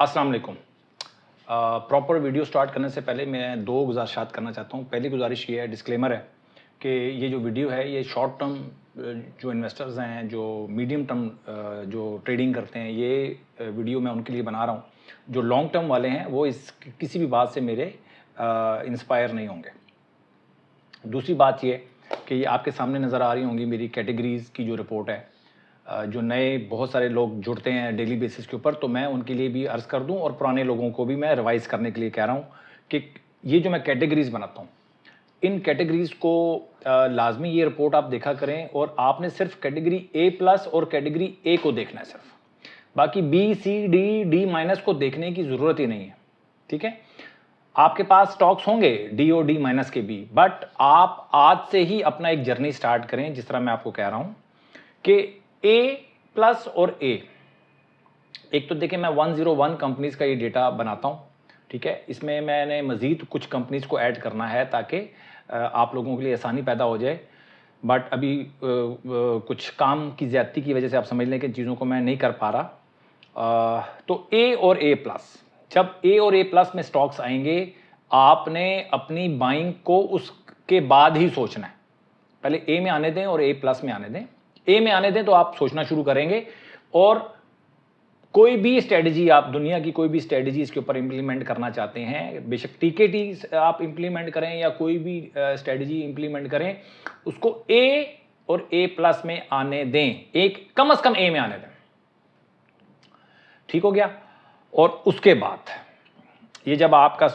अस्सलाम वालेकुम। Proper video start करने से पहले मैं दो गुजारिशात करना चाहता हूँ। पहली गुजारिश ये है, डिस्क्लेमर है कि ये जो वीडियो है ये शॉर्ट टर्म जो इन्वेस्टर्स हैं, जो मीडियम टर्म जो ट्रेडिंग करते हैं, ये वीडियो मैं उनके लिए बना रहा हूँ। जो लॉन्ग टर्म वाले हैं वो इस किसी भी बात से मेरे इंस्पायर नहीं होंगे। दूसरी बात ये कि ये आपके सामने नज़र आ रही होंगी मेरी कैटेगरीज़ की जो रिपोर्ट है। जो नए बहुत सारे लोग जुड़ते हैं डेली बेसिस के ऊपर, तो मैं उनके लिए भी अर्ज़ कर दूं और पुराने लोगों को भी मैं रिवाइज़ करने के लिए कह रहा हूं कि ये जो मैं कैटेगरीज़ बनाता हूं, इन कैटेगरीज़ को लाजमी ये रिपोर्ट आप देखा करें और आपने सिर्फ कैटेगरी A+ और कैटेगरी A को देखना है सिर्फ। बाकी B, C, D को देखने की ज़रूरत ही नहीं है। ठीक है, आपके पास स्टॉक्स होंगे D और D- के भी, बट आप आज से ही अपना एक जर्नी स्टार्ट करें। जिस तरह मैं आपको कह रहा हूं कि A+ और A, एक तो देखिए मैं 101 कंपनीज का ये डेटा बनाता हूँ। ठीक है, इसमें मैंने मज़ीद कुछ कंपनीज को ऐड करना है ताकि आप लोगों के लिए आसानी पैदा हो जाए। बट अभी कुछ काम की ज़्यादती की वजह से आप समझ लें कि चीज़ों को मैं नहीं कर पा रहा। तो A और A+, जब A और A+ में स्टॉक्स आएंगे, आपने अपनी बाइंग को उसके बाद ही सोचना है। पहले A में आने दें और A+ में आने दें। A में आने दें तो आप सोचना शुरू करेंगे, और कोई भी स्ट्रेटजी आप दुनिया की कोई भी स्ट्रेटजी इसके ऊपर इंप्लीमेंट करना चाहते हैं, बेशक TKT आप इंप्लीमेंट करें या कोई भी स्ट्रेटजी इंप्लीमेंट करें, उसको A और A+ में आने दें। एक कम से कम A में आने दें। ठीक हो गया। और उसके बाद ये जब आपका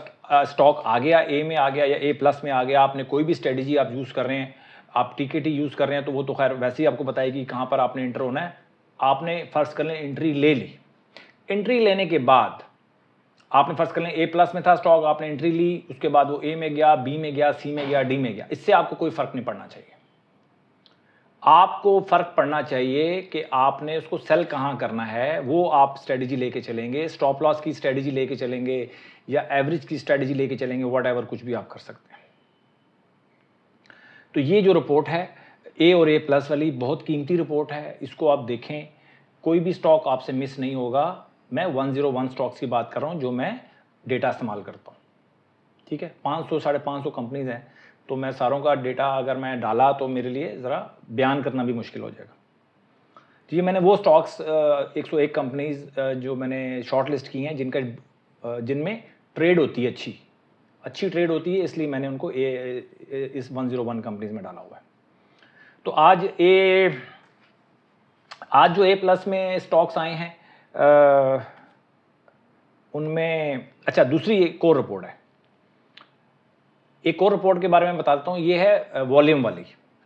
स्टॉक आ गया, A में आ गया या A+ में आ गया, आपने कोई भी स्ट्रेटजी आप यूज़ कर रहे हैं, आप TKT यूज़ कर रहे हैं, तो वो तो खैर वैसे ही आपको बताएगी कहाँ पर आपने एंटर होना है। आपने फ़र्ज़ कर लें एंट्री ले ली। एंट्री लेने के बाद आपने फ़र्ज़ कर लें A+ में था स्टॉक, आपने एंट्री ली, उसके बाद वो A में गया, B में गया, C में गया, D में गया। इससे आपको कोई फ़र्क नहीं पड़ना चाहिए। आपको फ़र्क पड़ना चाहिए कि आपने उसको सेल कहाँ करना है, वो आप स्ट्रेटजी लेके चलेंगे। स्टॉप लॉस की स्ट्रेटजी लेके चलेंगे या एवरेज की स्ट्रेटजी लेके चलेंगे, व्हाटएवर, कुछ भी आप कर सकते हैं। तो ये जो रिपोर्ट है A और A+ वाली, बहुत कीमती रिपोर्ट है, इसको आप देखें। कोई भी स्टॉक आपसे मिस नहीं होगा। मैं 101 स्टॉक्स की बात कर रहा हूँ जो मैं डेटा इस्तेमाल करता हूँ। ठीक है, 500 550 कंपनीज हैं, तो मैं सारों का डेटा अगर मैं डाला तो मेरे लिए ज़रा बयान करना भी मुश्किल हो जाएगा। तो ये मैंने वो स्टॉक्स 101 कंपनीज जो मैंने शॉर्ट लिस्ट की हैं, जिनमें ट्रेड होती है, अच्छी ट्रेड होती है, इसलिए मैंने उनको इस 101 कंपनीज में डाला हुआ है। तो आज जो A+ में स्टॉक्स आए हैं, उनमें अच्छा दूसरी एक और रिपोर्ट है। एक और रिपोर्ट के बारे में बताता हूँ, ये है वॉल्यूम वाली।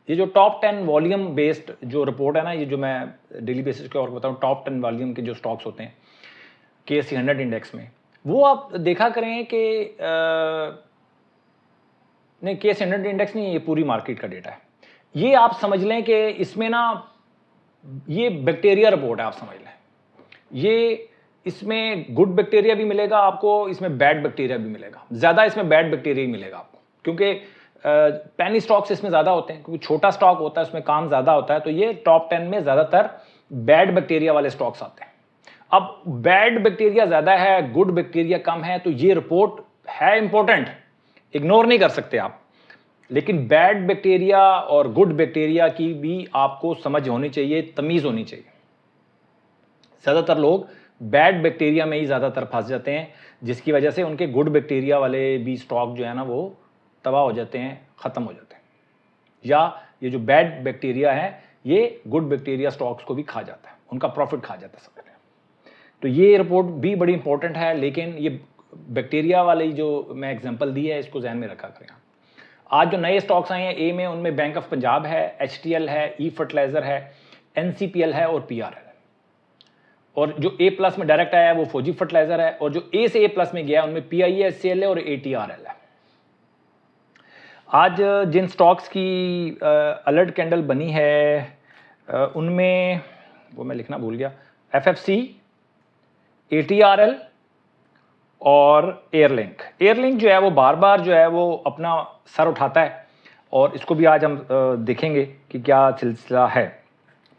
ये जो टॉप 10 वॉल्यूम बेस्ड जो रिपोर्ट है ना, ये जो मैं डेली बेसिस के और बताऊँ, टॉप 10 वॉल्यूम के जो स्टॉक्स होते हैं KSE 100 इंडेक्स में, वो आप देखा करें कि नहीं, KSE 100 इंडेक्स नहीं, ये पूरी मार्केट का डेटा है। ये आप समझ लें कि इसमें ना, ये बैक्टीरिया रिपोर्ट है, आप समझ लें। ये इसमें गुड बैक्टीरिया भी मिलेगा आपको, इसमें बैड बैक्टीरिया भी मिलेगा। ज़्यादा इसमें बैड बैक्टीरिया ही मिलेगा आपको, क्योंकि पेनी स्टॉक्स इसमें ज़्यादा होते हैं, क्योंकि छोटा स्टॉक होता है, उसमें काम ज़्यादा होता है। तो ये टॉप 10 में ज़्यादातर बैड बैक्टीरिया वाले स्टॉक्स आते हैं। अब बैड बैक्टीरिया ज़्यादा है, गुड बैक्टीरिया कम है, तो ये रिपोर्ट है इंपॉर्टेंट, इग्नोर नहीं कर सकते आप। लेकिन बैड बैक्टीरिया और गुड बैक्टीरिया की भी आपको समझ होनी चाहिए, तमीज़ होनी चाहिए। ज़्यादातर लोग बैड बैक्टीरिया में ही ज़्यादातर फंस जाते हैं, जिसकी वजह से उनके गुड बैक्टीरिया वाले भी स्टॉक जो है ना, वो तबाह हो जाते हैं, ख़त्म हो जाते हैं। या ये जो बैड बैक्टीरिया है, ये गुड बैक्टीरिया स्टॉक्स को भी खा जाता है, उनका प्रॉफिट खा जाता है सबसे। तो ये रिपोर्ट भी बड़ी इंपॉर्टेंट है, लेकिन ये बैक्टीरिया वाली जो मैं एग्जांपल दी है, इसको ध्यान में रखा करें। आज जो नए स्टॉक्स आए हैं A में, उनमें बैंक ऑफ पंजाब है, HTL है, ई फर्टिलाइजर है, NCPL है और PRL है। और जो A+ में डायरेक्ट आया है वो फौजी फर्टिलाइजर है, और जो A से A+ में गया उनमें PIASCL है और ATRL है। आज जिन स्टॉक्स की अलर्ट कैंडल बनी है, उनमें वो मैं लिखना भूल गया, FFC, ATRL और एयरलिंक जो है वो बार बार जो है वो अपना सर उठाता है, और इसको भी आज हम देखेंगे कि क्या सिलसिला है।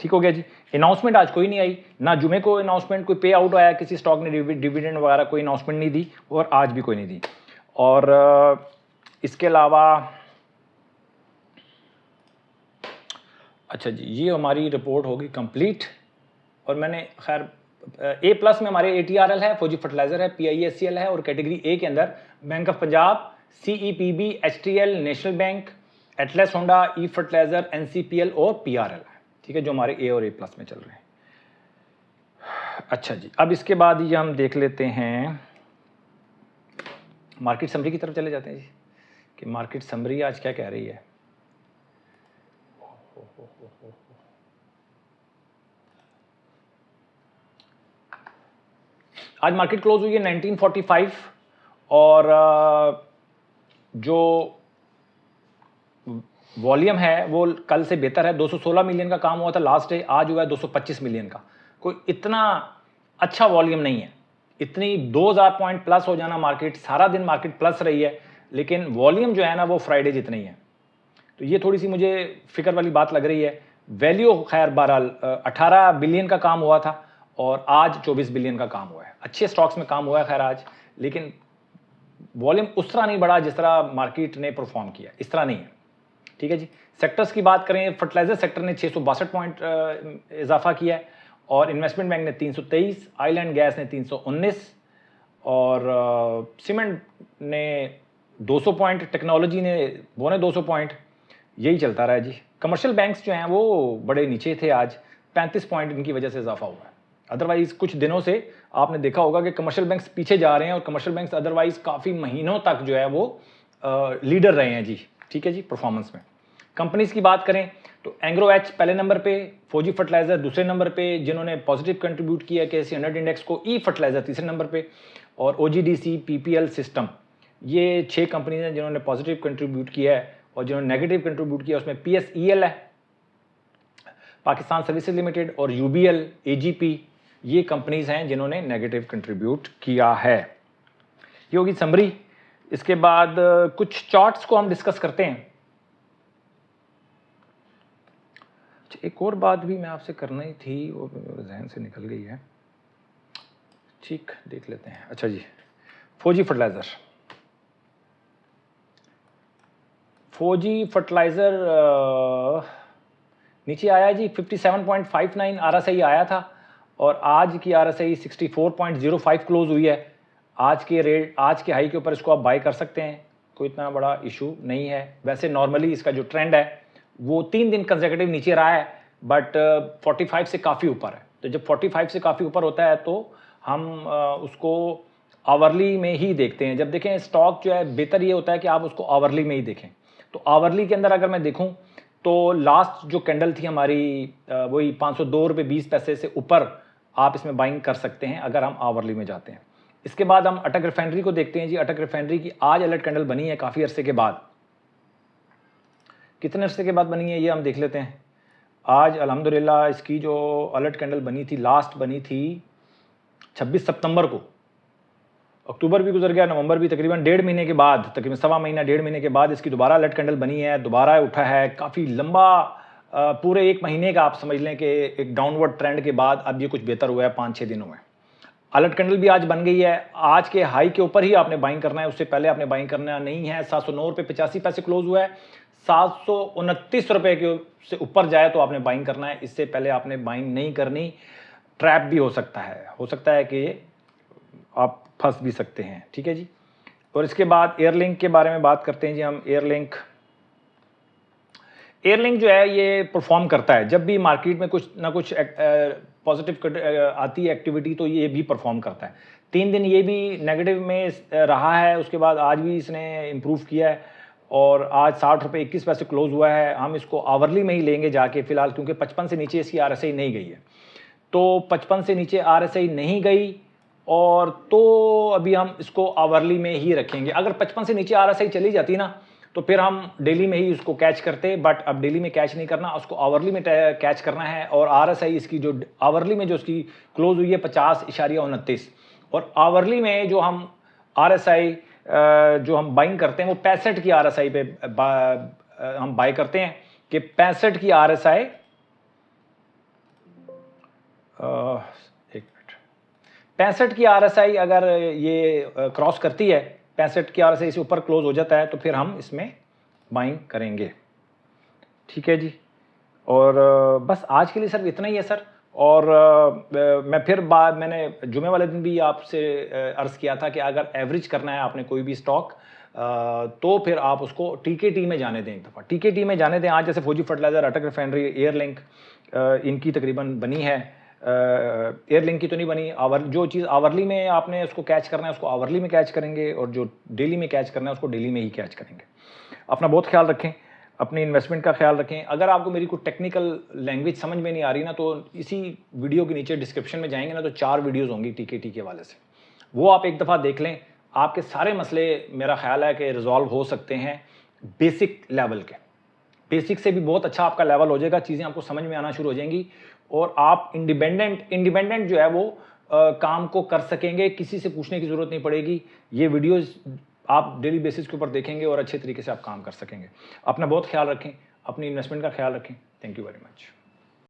ठीक हो गया जी। अनाउंसमेंट आज कोई नहीं आई, ना जुमे को अनाउंसमेंट कोई पे आउट आया, किसी स्टॉक ने डिविडेंड वगैरह कोई अनाउंसमेंट नहीं दी, और आज भी कोई नहीं दी। और इसके अलावा अच्छा जी, ये हमारी रिपोर्ट होगी कंप्लीट। और मैंने खैर A+ में हमारे ATRL है, फौजी फर्टिलाइजर है, PISCL है, और कैटेगरी A के अंदर bank of Punjab, CEPB, HTL, national bank, Atlas Honda, E fertilizer, NCPL और PRL है। ठीक है, जो हमारे A और A+ में चल रहे हैं। अच्छा जी, अब इसके बाद ये हम देख लेते हैं मार्केट समरी की तरफ चले जाते हैं जी, कि मार्केट समरी आज क्या कह रही है। आज मार्केट क्लोज हुई है 1945, और जो वॉल्यूम है वो कल से बेहतर है। 216 मिलियन का काम हुआ था लास्ट डे, आज हुआ है 225 मिलियन का। कोई इतना अच्छा वॉल्यूम नहीं है। इतनी 2000 पॉइंट प्लस हो जाना, मार्केट सारा दिन मार्केट प्लस रही है, लेकिन वॉल्यूम जो है ना वो फ्राइडे जितना ही है। तो ये थोड़ी सी मुझे फिक्र वाली बात लग रही है। वैल्यू खैर बहरहाल 18 बिलियन का काम हुआ था, और आज 24 बिलियन का काम हुआ है। अच्छे स्टॉक्स में काम हुआ है खैर आज, लेकिन वॉल्यूम उस तरह नहीं बढ़ा जिस तरह मार्केट ने परफॉर्म किया, इस तरह नहीं है। ठीक है जी। सेक्टर्स की बात करें, फर्टिलाइजर सेक्टर ने 662 पॉइंट इजाफा किया है, और इन्वेस्टमेंट बैंक ने 323, ऑयल एंड गैस ने 319, और सीमेंट ने 200 पॉइंट, टेक्नोलॉजी ने 200 पॉइंट। यही चलता रहा है जी। कमर्शियल बैंक्स जो हैं वो बड़े नीचे थे, आज 35 पॉइंट इनकी वजह से इजाफा हुआ है। अदरवाइज कुछ दिनों से आपने देखा होगा कि कमर्शियल बैंक्स पीछे जा रहे हैं, और कमर्शियल बैंक्स अदरवाइज काफ़ी महीनों तक जो है वो लीडर रहे हैं जी। ठीक है जी, परफॉर्मेंस में। कंपनीज की बात करें तो एंग्रो एच पहले नंबर पे, फौजी फर्टिलाइजर दूसरे नंबर पे जिन्होंने पॉजिटिव कंट्रीब्यूट किया KSE 100 इंडेक्स को, ई फर्टिलाइजर तीसरे नंबर पे, और OGDC, PPL सिस्टम, ये 6 कंपनीज हैं जिन्होंने पॉजिटिव कंट्रीब्यूट किया है। और जिन्होंने नेगेटिव कंट्रीब्यूट किया उसमें PSEL है, पाकिस्तान सर्विसेज लिमिटेड, और UBL, AGP, ये कंपनीज हैं जिन्होंने नेगेटिव कंट्रीब्यूट किया है। ये होगी समरी। इसके बाद कुछ चार्ट्स को हम डिस्कस करते हैं। एक और बात भी मैं आपसे करना ही थी, वो मेरे जहन से निकल गई है। ठीक, देख लेते हैं। अच्छा जी, फौजी फर्टिलाइजर, फौजी फर्टिलाइजर नीचे आया जी। 57.59 RSI आया था, और आज की RSI 64.05 क्लोज हुई है। आज के रेट, आज के हाई के ऊपर इसको आप बाय कर सकते हैं, कोई इतना बड़ा इशू नहीं है। वैसे नॉर्मली इसका जो ट्रेंड है वो 3 दिन कंसेक्यूटिव नीचे रहा है, बट 45 से काफ़ी ऊपर है। तो जब 45 से काफ़ी ऊपर होता है तो हम उसको आवरली में ही देखते हैं। जब देखें स्टॉक जो है, बेहतर ये होता है कि आप उसको आवरली में ही देखें। तो आवरली के अंदर अगर मैं देखूं तो लास्ट जो कैंडल थी हमारी, वही 502 रुपये 20 पैसे से ऊपर आप इसमें बाइंग कर सकते हैं अगर हम आवरली में जाते हैं। इसके बाद हम अटक रिफाइनरी को देखते हैं जी। अटक रिफाइनरी की आज अलर्ट कैंडल बनी है काफ़ी अरसे के बाद। कितने अरसे के बाद बनी है ये हम देख लेते हैं। आज अल्हम्दुलिल्लाह इसकी जो अलर्ट कैंडल बनी थी, लास्ट बनी थी 26 सितंबर को। अक्टूबर भी गुजर गया, नवंबर भी, तकरीबन 1.5 महीने के बाद, तकरीबन सवा महीना 1.5 महीने के बाद इसकी दोबारा अलर्ट कैंडल बनी है, दोबारा उठा है। काफ़ी लंबा पूरे 1 महीने का आप समझ लें कि एक डाउनवर्ड ट्रेंड के बाद अब ये कुछ बेहतर हुआ है 5-6 दिनों में। अलर्ट कैंडल भी आज बन गई है। आज के हाई के ऊपर ही आपने बाइंग करना है, उससे पहले आपने बाइंग करना नहीं है। 709 रुपये 85 पैसे क्लोज हुआ है। 729 रुपये के से ऊपर जाए तो आपने बाइंग करना है, इससे पहले आपने बाइंग नहीं करनी। ट्रैप भी हो सकता है कि आप फंस भी सकते हैं। ठीक है जी। और इसके बाद एयरलिंक के बारे में बात करते हैं जी हम। एयरलिंक जो है ये परफॉर्म करता है जब भी मार्केट में कुछ ना कुछ पॉजिटिव आती है एक्टिविटी, तो ये भी परफॉर्म करता है। 3 दिन ये भी नेगेटिव में रहा है, उसके बाद आज भी इसने इम्प्रूव किया है, और आज 60 रुपये 21 पैसे क्लोज हुआ है। हम इसको आवरली में ही लेंगे जाके फ़िलहाल, क्योंकि 55 से नीचे इसकी RSI नहीं गई है। तो 55 से नीचे RSI नहीं गई, और तो अभी हम इसको आवरली में ही रखेंगे। अगर 55 से नीचे RSI चली जाती ना तो फिर हम डेली में ही उसको कैच करते, बट अब डेली में कैच नहीं करना, उसको आवरली में कैच करना है। और RSI इसकी जो आवरली में जो उसकी क्लोज हुई है 50.29, और आवरली में जो हम RSI जो हम बाइंग करते हैं वो 65 की RSI पे हम बाय करते हैं, कि 65 की RSI एक मिनट, 65 की RSI अगर ये क्रॉस करती है, 65 की RSI से ऊपर क्लोज हो जाता है तो फिर हम इसमें बाइंग करेंगे। ठीक है जी। और बस आज के लिए सर इतना ही है सर। और मैं फिर मैंने जुमे वाले दिन भी आपसे अर्ज़ किया था कि अगर एवरेज करना है आपने कोई भी स्टॉक तो फिर आप उसको TKT में जाने दें एक दफ़ा, TKT में जाने दें। आज जैसे फौजी फर्टिलाइज़र, अटक रिफाइनरी, एयरलिंक इनकी तकरीबन बनी है। एयरलिंक की तो नहीं बनी, जो चीज़ आवरली में आपने उसको कैच करना है उसको आवरली में कैच करेंगे, और जो डेली में कैच करना है उसको डेली में ही कैच करेंगे। अपना बहुत ख्याल रखें, अपनी इन्वेस्टमेंट का ख्याल रखें। अगर आपको मेरी कोई टेक्निकल लैंग्वेज समझ में नहीं आ रही ना, तो इसी वीडियो के नीचे डिस्क्रिप्शन में जाएंगे ना तो 4 वीडियोज़ होंगी TKT के वाले से, वो आप एक दफ़ा देख लें। आपके सारे मसले मेरा ख्याल है कि रिजॉल्व हो सकते हैं बेसिक लेवल के। बेसिक से भी बहुत अच्छा आपका लेवल हो जाएगा, चीज़ें आपको समझ में आना शुरू हो जाएंगी और आप इंडिपेंडेंट जो है वो काम को कर सकेंगे, किसी से पूछने की ज़रूरत नहीं पड़ेगी। ये वीडियोज़ आप डेली बेसिस के ऊपर देखेंगे और अच्छे तरीके से आप काम कर सकेंगे। अपना बहुत ख्याल रखें, अपनी इन्वेस्टमेंट का ख्याल रखें। Thank you very much.